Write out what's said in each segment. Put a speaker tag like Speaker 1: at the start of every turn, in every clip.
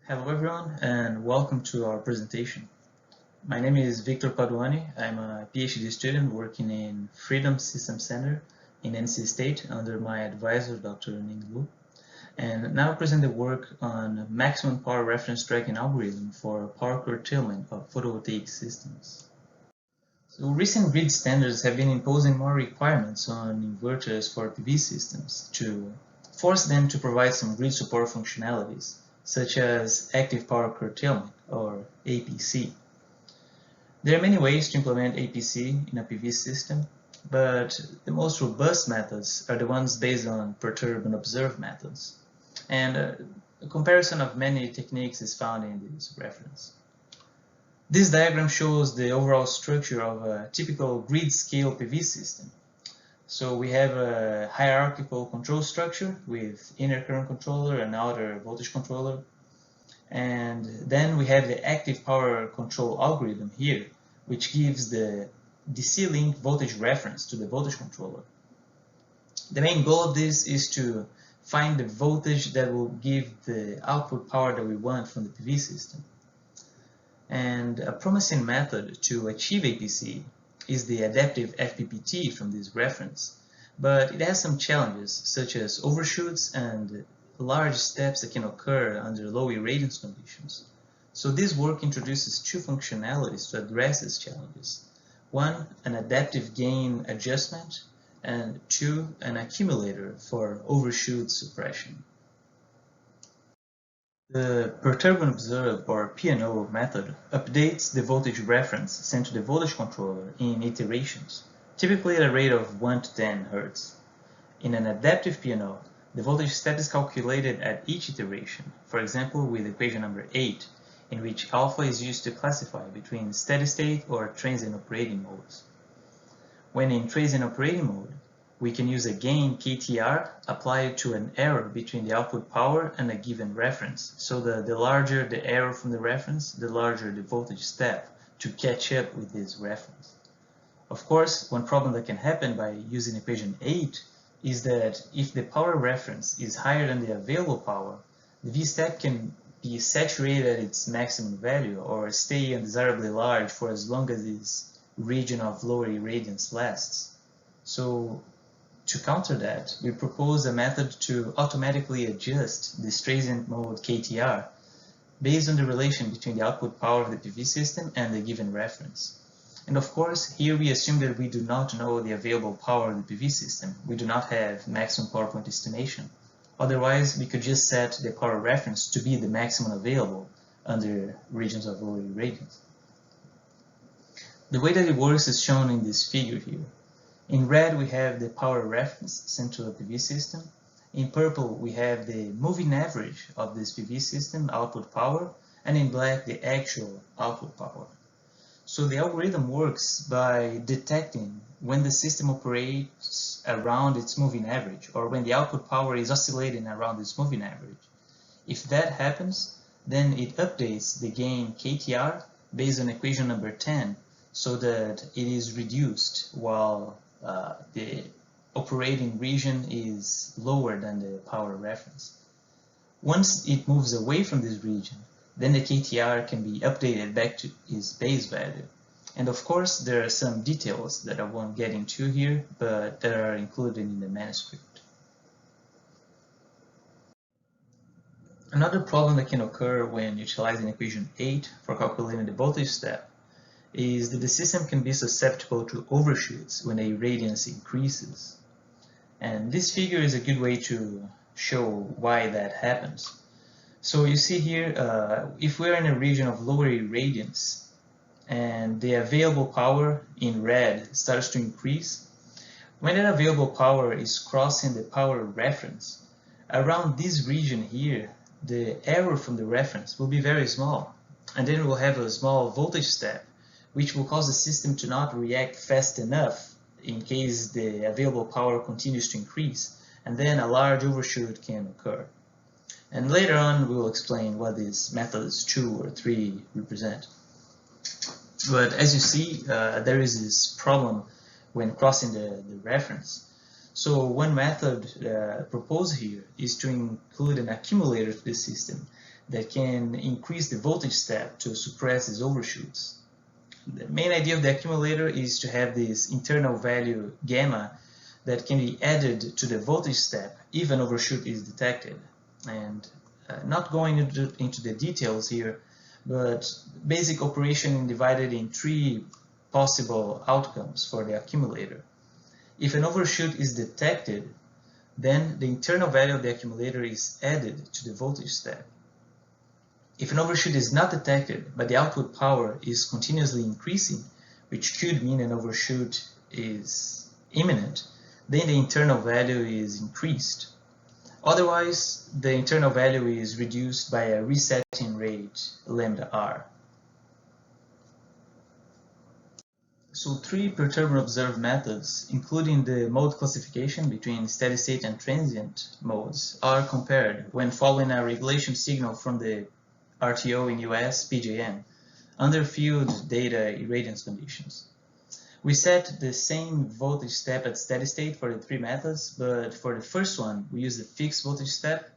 Speaker 1: Hello everyone and welcome to our presentation. My name is Victor Paduani. I'm a PhD student working in Freedom System Center in NC State under my advisor Dr. Ning Lu. And now I present the work on maximum power reference tracking algorithm for power curtailment of photovoltaic systems. So recent grid standards have been imposing more requirements on inverters for PV systems to force them to provide some grid support functionalities, such as active power curtailment, or APC. There are many ways to implement APC in a PV system, but the most robust methods are the ones based on perturb and observe methods. And a comparison of many techniques is found in this reference. This diagram shows the overall structure of a typical grid-scale PV system. So we have a hierarchical control structure with inner current controller and outer voltage controller. And then we have the active power control algorithm here, which gives the DC-link voltage reference to the voltage controller. The main goal of this is to find the voltage that will give the output power that we want from the PV system. And a promising method to achieve APC is the adaptive FPPT from this reference, but it has some challenges such as overshoots and large steps that can occur under low irradiance conditions. So this work introduces two functionalities to address these challenges. One, an adaptive gain adjustment, and two, an accumulator for overshoot suppression. The perturb and observe, or P&O method, updates the voltage reference sent to the voltage controller in iterations, typically at a rate of 1 to 10 Hz. In an adaptive P&O, the voltage step is calculated at each iteration, for example with equation number 8, in which alpha is used to classify between steady state or transient operating modes. When in transient operating mode, we can use a gain KTR applied to an error between the output power and a given reference, so the larger the error from the reference, the larger the voltage step to catch up with this reference. Of course, one problem that can happen by using equation 8 is that if the power reference is higher than the available power, the V-step can be saturated at its maximum value or stay undesirably large for as long as this region of lower irradiance lasts. So to counter that, we propose a method to automatically adjust this transient mode KTR based on the relation between the output power of the PV system and the given reference. And of course, here we assume that we do not know the available power of the PV system. We do not have maximum power point estimation. Otherwise, we could just set the power reference to be the maximum available under regions of lower irradiance. The way that it works is shown in this figure here. In red, we have the power reference sent to a PV system. In purple, we have the moving average of this PV system output power, and in black, the actual output power. So the algorithm works by detecting when the system operates around its moving average, or when the output power is oscillating around its moving average. If that happens, then it updates the gain KTR based on equation number 10, so that it is reduced while the operating region is lower than the power reference. Once it moves away from this region, then the KTR can be updated back to its base value. And of course, there are some details that I won't get into here, but that are included in the manuscript. Another problem that can occur when utilizing equation 8 for calculating the voltage step is that the system can be susceptible to overshoots when the irradiance increases. And this figure is a good way to show why that happens. So you see here, if we're in a region of lower irradiance and the available power in red starts to increase, when that available power is crossing the power reference, around this region here, the error from the reference will be very small. And then we'll have a small voltage step, which will cause the system to not react fast enough in case the available power continues to increase, and then a large overshoot can occur. And later on, we will explain what these methods 2 or 3 represent. But as you see, there is this problem when crossing the reference. So one method proposed here is to include an accumulator to the system that can increase the voltage step to suppress these overshoots. The main idea of the accumulator is to have this internal value gamma that can be added to the voltage step if an overshoot is detected. And not going into the details here, but basic operation divided in three possible outcomes for the accumulator. If an overshoot is detected, then the internal value of the accumulator is added to the voltage step. If an overshoot is not detected, but the output power is continuously increasing, which could mean an overshoot is imminent, then the internal value is increased. Otherwise, the internal value is reduced by a resetting rate, lambda r. So three perturb and observe methods, including the mode classification between steady state and transient modes, are compared when following a regulation signal from the RTO in US PJM under field data irradiance conditions. We set the same voltage step at steady state for the three methods, but for the first one we use a fixed voltage step,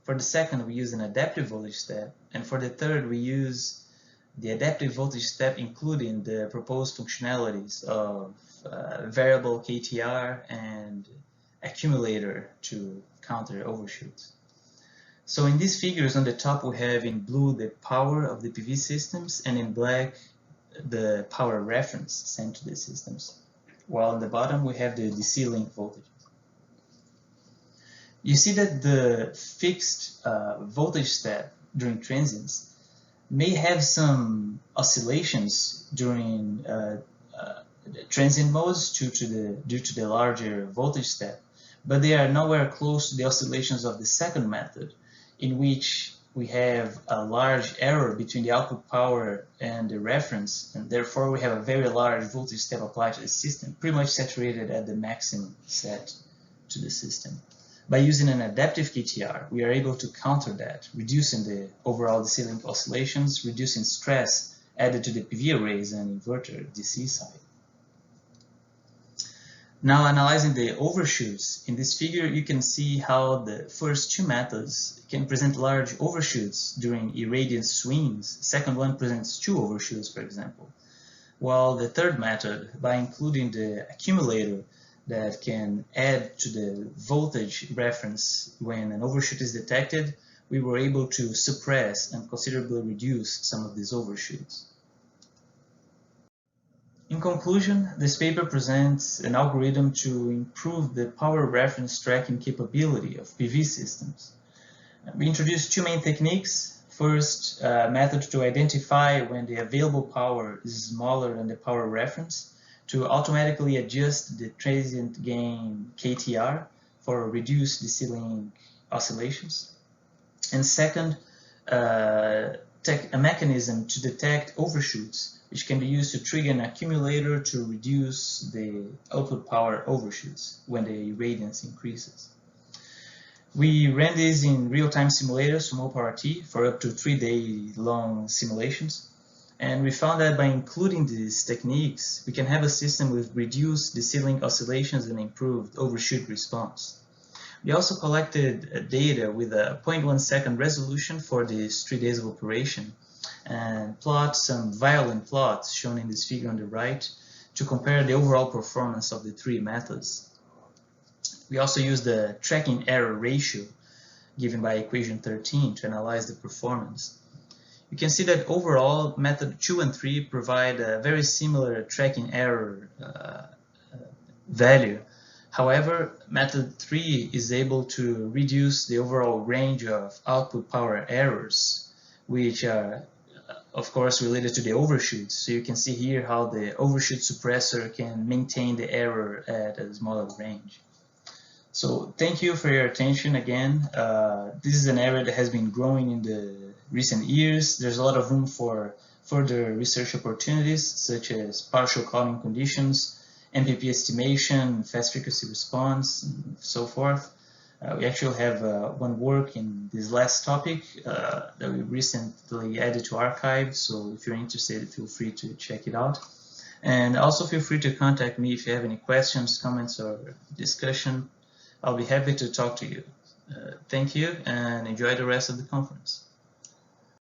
Speaker 1: for the second we use an adaptive voltage step, and for the third we use the adaptive voltage step including the proposed functionalities of variable KTR and accumulator to counter overshoots. So in these figures on the top we have in blue the power of the PV systems and in black the power reference sent to the systems, while on the bottom we have the DC link voltages. You see that the fixed voltage step during transients may have some oscillations during transient modes due to the larger voltage step, but they are nowhere close to the oscillations of the second method, in which we have a large error between the output power and the reference, and therefore we have a very large voltage step applied to the system, pretty much saturated at the maximum set to the system. By using an adaptive KTR, we are able to counter that, reducing the overall DC link oscillations, reducing stress added to the PV arrays and inverter DC side. Now analyzing the overshoots, in this figure you can see how the first two methods can present large overshoots during irradiance swings. The second one presents two overshoots, for example. While the third method, by including the accumulator that can add to the voltage reference when an overshoot is detected, we were able to suppress and considerably reduce some of these overshoots. In conclusion, this paper presents an algorithm to improve the power reference tracking capability of PV systems. We introduced two main techniques. First, a method to identify when the available power is smaller than the power reference to automatically adjust the transient gain KTR for reduced DC link oscillations. And second, a mechanism to detect overshoots, which can be used to trigger an accumulator to reduce the output power overshoots when the irradiance increases. We ran these in real-time simulators from OpenRT for up to 3-day-long simulations, and we found that by including these techniques, we can have a system with reduced DC link oscillations and improved overshoot response. We also collected data with a 0.1 second resolution for these 3 days of operation, and plot some violent plots shown in this figure on the right to compare the overall performance of the three methods. We also used the tracking error ratio given by equation 13 to analyze the performance. You can see that overall method 2 and 3 provide a very similar tracking error value. However, method 3 is able to reduce the overall range of output power errors, which are of course related to the overshoots. So you can see here how the overshoot suppressor can maintain the error at a smaller range. So thank you for your attention again. This is an area that has been growing in the recent years. There's a lot of room for further research opportunities such as partial calming conditions, MPP estimation, fast frequency response, and so forth. We actually have one work in this last topic that we recently added to archive, so if you're interested, feel free to check it out. And also feel free to contact me if you have any questions, comments, or discussion. I'll be happy to talk to you. Thank you and enjoy the rest of the conference.